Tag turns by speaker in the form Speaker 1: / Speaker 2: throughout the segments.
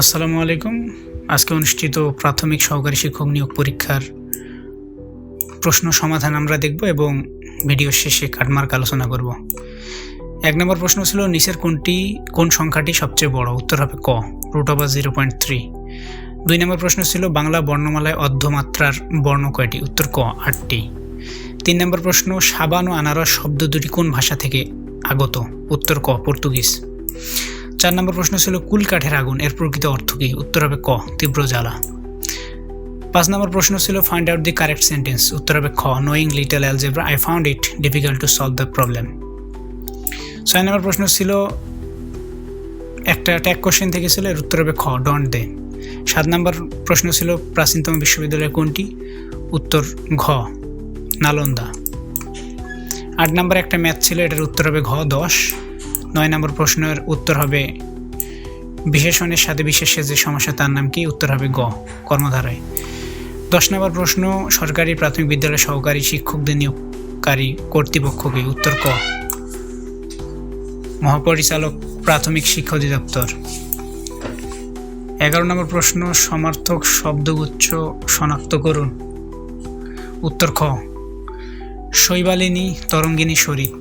Speaker 1: আসসালামু আলাইকুম। আজকে অনুষ্ঠিত প্রাথমিক সহকারী শিক্ষক নিয়োগ পরীক্ষার প্রশ্ন সমাধান আমরা দেখব এবং ভিডিওর শেষে কাটমার্ক আলোচনা করব। 1 নম্বর প্রশ্ন ছিল নিচের কোন সংখ্যাটি সবচেয়ে বড়? উত্তর হবে ক, √0.3। 2 নম্বর প্রশ্ন ছিল বাংলা বর্ণমালায় অর্ধমাত্রার বর্ণ কয়টি? উত্তর ক, 8টি। 3 নম্বর প্রশ্ন সাবান ও আনারস শব্দ দুটি কোন ভাষা থেকে আগত? উত্তর ক, পর্তুগিজ। 4 নম্বর প্রশ্ন ছিল কুল কাঠের আগুন এর প্রকৃত অর্থ কী? উত্তর হবে ক, তীব্র জ্বালা। 5 নম্বর প্রশ্ন ছিল find out the correct sentence. উত্তর হবে খ, knowing little algebra I found it difficult to solve the problem. 6 নম্বর প্রশ্ন ছিল একটা ট্যাগ কোশ্চেন থেকে ছিল, এর উত্তর হবে খ, ডন্ট দে। 7 নম্বর প্রশ্ন ছিল প্রাচীনতম বিশ্ববিদ্যালয় কোনটি? উত্তর ঘ, নালন্দা। 8 নম্বর একটা ম্যাথ ছিল, এটার উত্তর হবে ঘ, 10। 9 নম্বর প্রশ্নের উত্তর হবে বিশেষণের সাথে বিশেষের যে সমস্যা তার নাম কি? উত্তর হবে গ, কর্মধারয়। 10 নম্বর প্রশ্ন সরকারি প্রাথমিক বিদ্যালয়ের সহকারী শিক্ষকদের নিয়োগকারী কর্তৃপক্ষকে? উত্তর ক, মহাপরিচালক প্রাথমিক শিক্ষা অধিদপ্তর। 11 নম্বর প্রশ্ন সমার্থক শব্দগুচ্ছ শনাক্ত করুন। উত্তর খ, শৈবালিনী, তরঙ্গিনী, সরিত।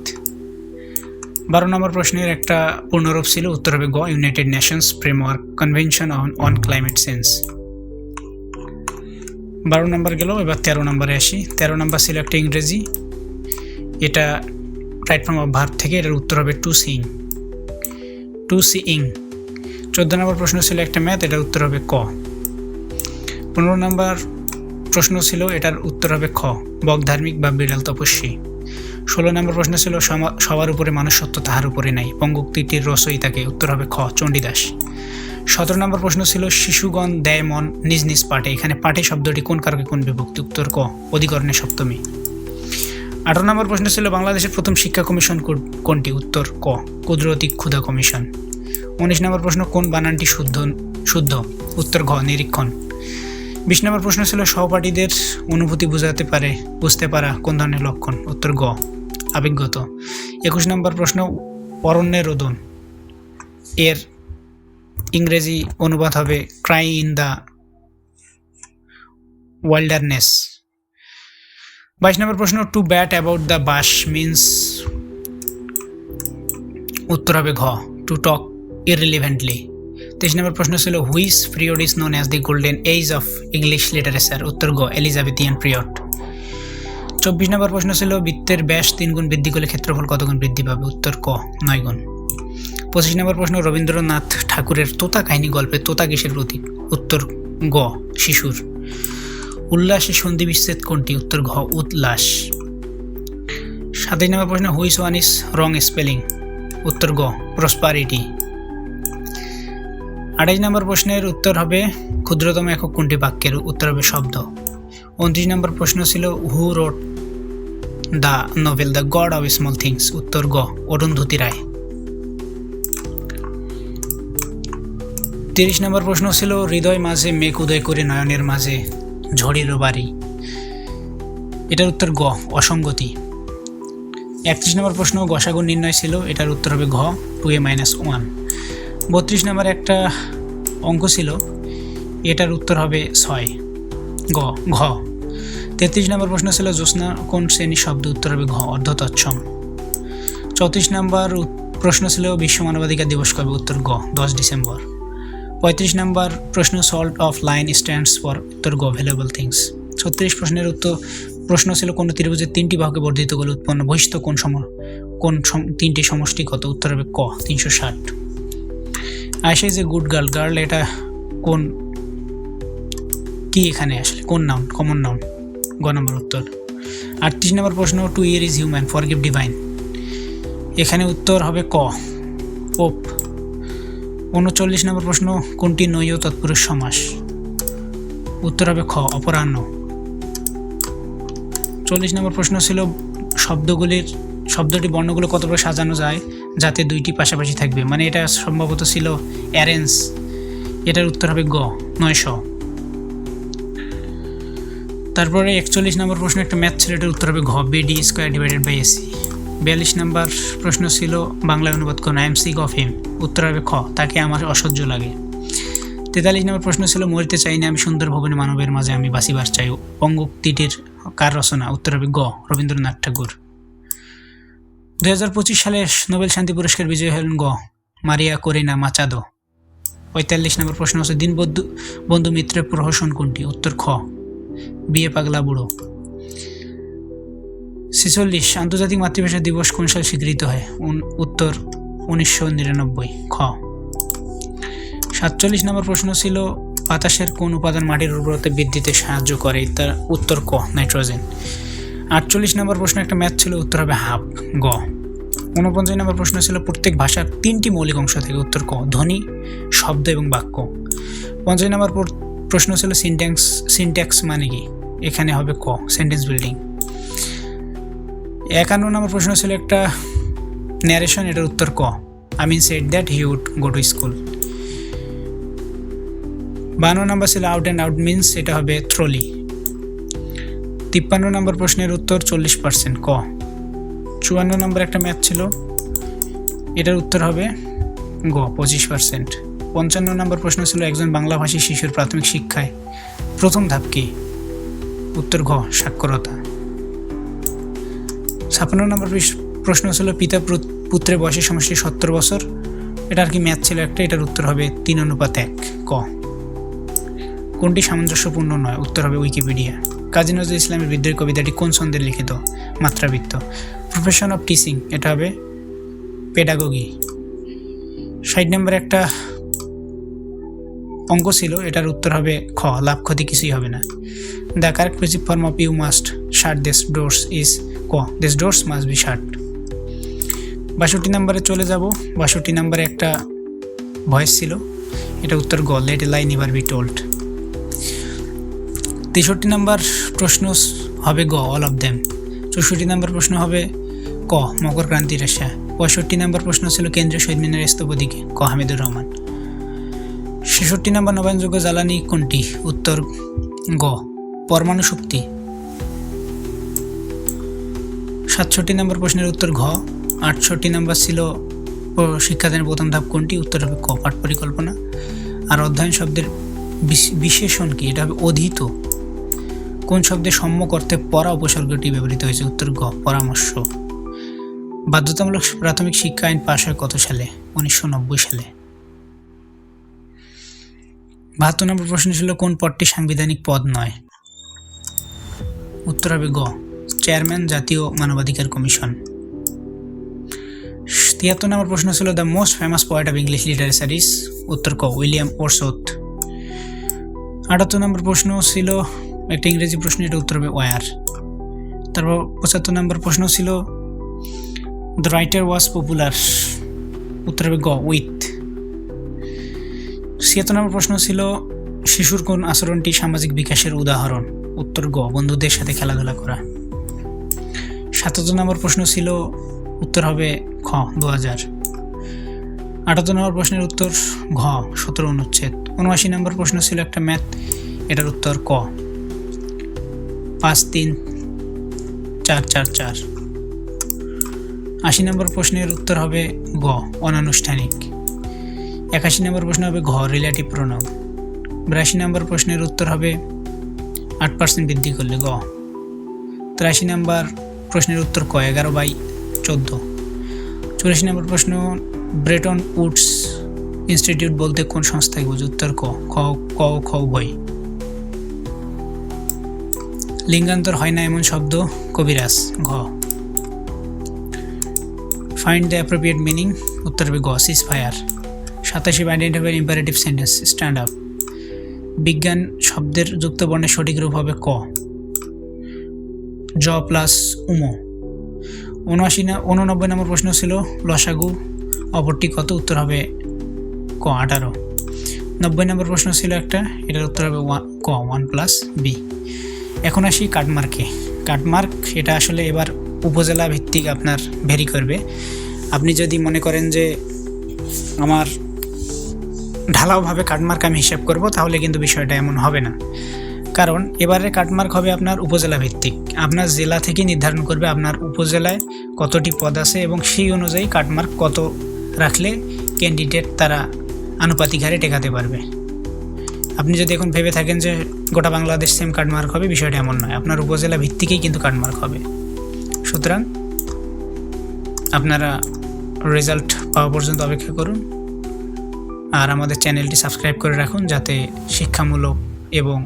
Speaker 1: 12 নম্বর প্রশ্নের একটা পূর্ণরূপ ছিল, উত্তর হবে গ, United Nations framework convention on climate change. 12 নম্বর গেল, এবার 13 নম্বরে আসি। 13 নম্বর ছিল একটা ইংরেজি, এটা রাইট ফর্ম অফ ভার্ব থেকে, এটার উত্তর হবে টু সিইং। 14 নম্বর প্রশ্ন ছিল একটা ম্যাথ, এটার উত্তর হবে ক। 15 নম্বর প্রশ্ন ছিল, এটার উত্তর হবে খ, বকধার্মিক বা বিড়াল তপস্বী। 16 নম্বর প্রশ্ন ছিল সবার উপরে মানুষ সত্য তাহার উপরে নাই, পঙ্গুক্তিটির রচয়িতাকে? উত্তর হবে খ, চণ্ডীদাস। 17 নম্বর প্রশ্ন ছিল শিশুগণ দেয় মন নিজ নিজ পাঠে, এখানে পাঠে শব্দটি কোন কারকে কোন বিভক্তি? উত্তর ক, অধিকরণে সপ্তমী। 18 নম্বর প্রশ্ন ছিল বাংলাদেশের প্রথম শিক্ষা কমিশন কোনটি? উত্তর ক, কুদরতি ক্ষুধা কমিশন। 19 নম্বর প্রশ্ন কোন বানানটি শুদ্ধ? উত্তর ঘ, নিরীক্ষণ। 20 নম্বর প্রশ্ন ছিল সহপাঠীদের অনুভূতি বুঝতে পারা কোন ধরনের লক্ষণ? উত্তর গ, আবেগগত। 21 নম্বর প্রশ্ন অরণ্যের রোদন এর ইংরেজি অনুবাদ হবে ক্রাই ইন দ্য ওয়াইল্ডারনেস। 22 নম্বর প্রশ্ন to bat about the bush means? উত্তর হবে ঘ, টু টক ইররিলেভেন্টলি। 23 নম্বর প্রশ্ন ছিল which period is known as the golden age of English literature? উত্তর গ, এলিজাবেথিয়ান পিরিয়ড। 24 নম্বর প্রশ্ন ছিল বৃত্তের ব্যাস 3 গুণ বৃদ্ধি করলে ক্ষেত্রফল কত গুণ বৃদ্ধি পাবে? উত্তর ক, 9 গুণ। 25 নম্বর প্রশ্ন রবীন্দ্রনাথ ঠাকুরের তোতা কাহিনী গল্পে তোতা কিসের প্রতীক? উত্তর গ, শিশুর। উল্লাসে সন্ধি বিচ্ছেদ কোনটি? উত্তর ঘ, উল্লাস। 27 নম্বর প্রশ্ন which one is wrong spelling? উত্তর গ, প্রসপারিটি। 28 নম্বর প্রশ্নের উত্তর হবে ক্ষুদ্রতম একক কোনটি বাক্যের? উত্তর হবে শব্দ। 29 নম্বর প্রশ্ন ছিল who wrote the novel the God of Small Things? উত্তর গ, অরুন্ধতী রায়। 30 নম্বর প্রশ্ন ছিল হৃদয় মাঝে মেঘ উদয় করে নয়নের মাঝে ঝড়ির বাড়ি, এটার উত্তর গ, অসঙ্গতি। 31 নম্বর প্রশ্ন গসাগু নির্ণয় ছিল, এটার উত্তর হবে ঘ, 2a-1। 32 নম্বর একটা অঙ্ক ছিল, এটার উত্তর হবে 6, ঘ। 33 নম্বর প্রশ্ন ছিল জ্যোৎস্না কোন শ্রেণীর শব্দ? উত্তর হবে ঘ, অর্ধতৎসম। 34 নম্বর প্রশ্ন ছিল বিশ্ব মানবাধিকার দিবস কবে? উত্তর গ, 10 ডিসেম্বর। 35 নম্বর প্রশ্ন salt of line stands for? উত্তর গ, ভ্যালুয়েবল থিংস। 36 প্রশ্নের প্রশ্ন ছিল কোন ত্রিভুজের 3টি বাহুকে বর্ধিত করলে উৎপন্ন বহিষ্ঠ কোন 3টি সমষ্টি কত? উত্তর হবে ক, 360। Ayesha is a good girl, এটা কোন কি এখানে আসলে কোন নাউন? কমন নাউন, গ নম্বর উত্তর। 38 নম্বর প্রশ্ন to err is human forgive divine, এখানে উত্তর হবে ক, পোপ। 39 নম্বর প্রশ্ন কোনটি নৈয় তৎপুরুষ সমাস? উত্তর হবে খ, অপরাহ্ন। 40 নম্বর প্রশ্ন ছিল শব্দটি বর্ণগুলো কত প্রকার সাজানো যায় যাতে 2টি পাশাপাশি থাকবে? মানে এটা সম্ভবত ছিল অ্যারেঞ্জ, এটার উত্তর হবে গ, 900। তারপরে 41 নম্বর প্রশ্ন একটা ম্যাথ ছিল, এটার উত্তর হবে ঘ, BD² / AC। 42 নম্বর প্রশ্ন ছিল বাংলায় অনুবাদ করুন I am sick of him, উত্তর হবে খ, তাকে আমার অসহ্য লাগে। 43 নম্বর প্রশ্ন ছিল মরিতে চাই না আমি সুন্দর ভবনে মানবের মাঝে আমি বাঁচিবার চাই বঙ্গোক্তিটির কার রচনা? উত্তর হবে গ রবীন্দ্রনাথ ঠাকুর। 2025 সালে নোবেল শান্তি পুরস্কার বিজয়ী হলেন গ মারিয়া করিনা মাচাদো। 45 নম্বর প্রশ্ন হচ্ছে বন্ধু মিত্রের প্রহসন কোনটি? উত্তর খ বিয়ে পাগলা বুড়ো। 46 আন্তর্জাতিক মাতৃভাষা দিবস কোন সালে স্বীকৃত হয়? উত্তর 1999 খ। 47 নম্বর প্রশ্ন ছিল বাতাসের কোন উপাদান মাটির উর্বরতা বৃদ্ধিতে সাহায্য করে? তার উত্তর ক নাইট্রোজেন। 48 নম্বর প্রশ্ন একটা ম্যাথ ছিল, উত্তর হবে হাফ গ। 49 নম্বর প্রশ্ন ছিল প্রত্যেক ভাষার 3টি মৌলিক অংশ থেকে? উত্তর ক ধ্বনি, শব্দ এবং বাক্য। 50 নম্বর প্রশ্ন ছিল সিনট্যাক্স মানে কি? এখানে হবে ক সেন্টেন্স বিল্ডিং। 51 নম্বর প্রশ্ন ছিল একটা ন্যারেশন, এটার উত্তর ক Amin said that he would go to school. 52 নম্বর ছিল আউট অ্যান্ড আউট মিনস, এটা হবে থ্রোলি। 53 নম্বর প্রশ্নের উত্তর 40% ক। 54 নম্বর একটা ম্যাথ ছিল, এটার উত্তর হবে গ 25%। 55 নম্বর প্রশ্ন ছিল একজন বাংলাভাষী শিশুর প্রাথমিক শিক্ষায় প্রথম ধাপ কি? উত্তর ঘ সাক্ষরতা। 56 নম্বর প্রশ্ন ছিল পিতা পুত্রের বয়সের সমষ্টি 70 বছর, এটা আর কি ম্যাথ ছিল একটা, এটার উত্তর হবে 3:1 ক। কোনটি সামঞ্জস্যপূর্ণ নয়? উত্তর হবে উইকিপিডিয়া। কাজী নজরুল ইসলামের বিদ্রোহী কবিতাটি কোন ছন্দে লিখিত? মাত্রাবৃত্ত। প্রফেশন অফ টিচিং, এটা হবে পেডাগোগি। 60 নম্বর একটা অঙ্ক ছিল, এটার উত্তর হবে খ লাভ ক্ষতি কিছুই হবে না। The correct passive form of you must shut this doors is ক this doors must be shut. 62 নম্বরে চলে যাব। 62 নম্বরে একটা ভয়েস ছিল, এটা উত্তর গ let a lie never be told. 63 নম্বর প্রশ্ন হবে গ অল অফ দেম। 64 নম্বর প্রশ্ন হবে ক মকর ক্রান্তি রেশা। 65 নম্বর প্রশ্ন ছিল কেন্দ্রীয় শহীদ মিনারের স্থপতিকে? ক হামিদুর রহমান। 66 নম্বর নবায়নযোগ্য জ্বালানি কোনটি? উত্তর গ পরমাণু শক্তি। 67 নম্বর প্রশ্নের উত্তর ঘ। 68 নম্বর ছিল শিক্ষাদানের প্রথম ধাপ কোনটি? উত্তর হবে ক পাঠ পরিকল্পনা। আর অধ্যয়ন শব্দের বিশেষণ কি? এটা হবে অধীত। কোন শব্দে সম্যক অর্থে পড়া উপসর্গটি ব্যবহৃত হয়েছে? উত্তর গ পরামর্শ। বাধ্যতামূলক প্রাথমিক শিক্ষা আইন পাশ হয় কত সালে? 1990 সালে। 72 নম্বর প্রশ্ন ছিল কোন পদটি সাংবিধানিক পদ নয়? উত্তর হবে গ চেয়ারম্যান জাতীয় মানবাধিকার কমিশন। 73 নম্বর প্রশ্ন ছিল the most famous poet of English literature is? উত্তর ক উইলিয়াম ওয়ার্ডসওয়ার্থ। 78 নম্বর প্রশ্ন ছিল একটা ইংরেজি প্রশ্ন, এটা উত্তর হবে ওয়ার। তারপর 75 নম্বর প্রশ্ন ছিল দ্য রাইটার ওয়াজ পপুলার, উত্তর হবে গ উইথ। 76 নম্বর প্রশ্ন ছিল শিশুর কোন আচরণটি সামাজিক বিকাশের উদাহরণ? উত্তর গ বন্ধুদের সাথে খেলাধুলা করা। 77 নম্বর প্রশ্ন ছিল, উত্তর হবে খ 2000। 78 নম্বর প্রশ্নের উত্তর ঘ 17 অনুচ্ছেদ। 79 নম্বর প্রশ্ন ছিল একটা ম্যাথ, এটার উত্তর ক 5 3 4 4 4। 80 নম্বর প্রশ্নের উত্তর হবে গ অনানুষ্ঠানিক। 81 নম্বর প্রশ্ন হবে ঘ রিলেটিভ প্রোনাউন। 82 নম্বর প্রশ্নের উত্তর হবে 8% বৃদ্ধি করলে গ। 83 নম্বর প্রশ্নের উত্তর ক 11/14। 84 নম্বর প্রশ্ন ব্রেটন উডস ইনস্টিটিউট বলতে কোন সংস্থাকে বোঝায়? উত্তর ক খ উভয়। লিঙ্গান্তর হয় না এমন শব্দ? কবিরাজ ঘ। ফাইন্ড দ্য অ্যাপ্রোপ্রিয়েট মিনিং, উত্তর হবে গ সিজ fire. 87 identify imperative sentence stand up. বিজ্ঞান শব্দের যুক্ত বর্ণের সঠিক রূপ হবে ক জ প্লাস উমো। 89 নম্বর প্রশ্ন ছিল লসাগু অপরটি কত? উত্তর হবে ক 18। 90 নম্বর প্রশ্ন ছিল একটা, এটার উত্তর হবে ক 1+b। এখন আসি কাটমার্কে। কাটমার্ক এটা আসলে এবার উপজেলা ভিত্তিক আপনার ভেরি করবে। আপনি যদি মনে করেন যে আমার ঢালাওভাবে কাটমার্ক আমি হিসাব করব, তাহলে কিন্তু বিষয়টা এমন হবে না। কারণ এবারে কাটমার্ক হবে আপনার উপজেলা ভিত্তিক। আপনার জেলা থেকে নির্ধারণ করবে আপনার উপজেলায় কতটি পদ আছে এবং সেই অনুযায়ী কাটমার্ক কত রাখলে ক্যান্ডিডেট তারা আনুপাতিক হারে টেকাতে পারবে। আপনি যদি এখন ভেবে থাকেন যে গোটা বাংলাদেশ সেম কাটমার্ক হবে, বিষয়টা এমন নয়, আপনার উপজেলা ভিত্তিকেই কিন্তু কাটমার্ক হবে। সুতরাং আপনারা রেজাল্ট পাওয়া পর্যন্ত অপেক্ষা করুন, আর আমাদের চ্যানেলটি সাবস্ক্রাইব করে রাখুন যাতে শিক্ষামূলক এবং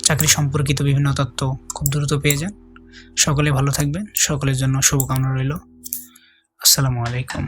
Speaker 1: চাকরি সম্পর্কিত বিভিন্ন তথ্য খুব দ্রুত পেয়ে যান। সকলে ভালো থাকবেন, সকলের জন্য শুভকামনা রইল। আসসালামু আলাইকুম।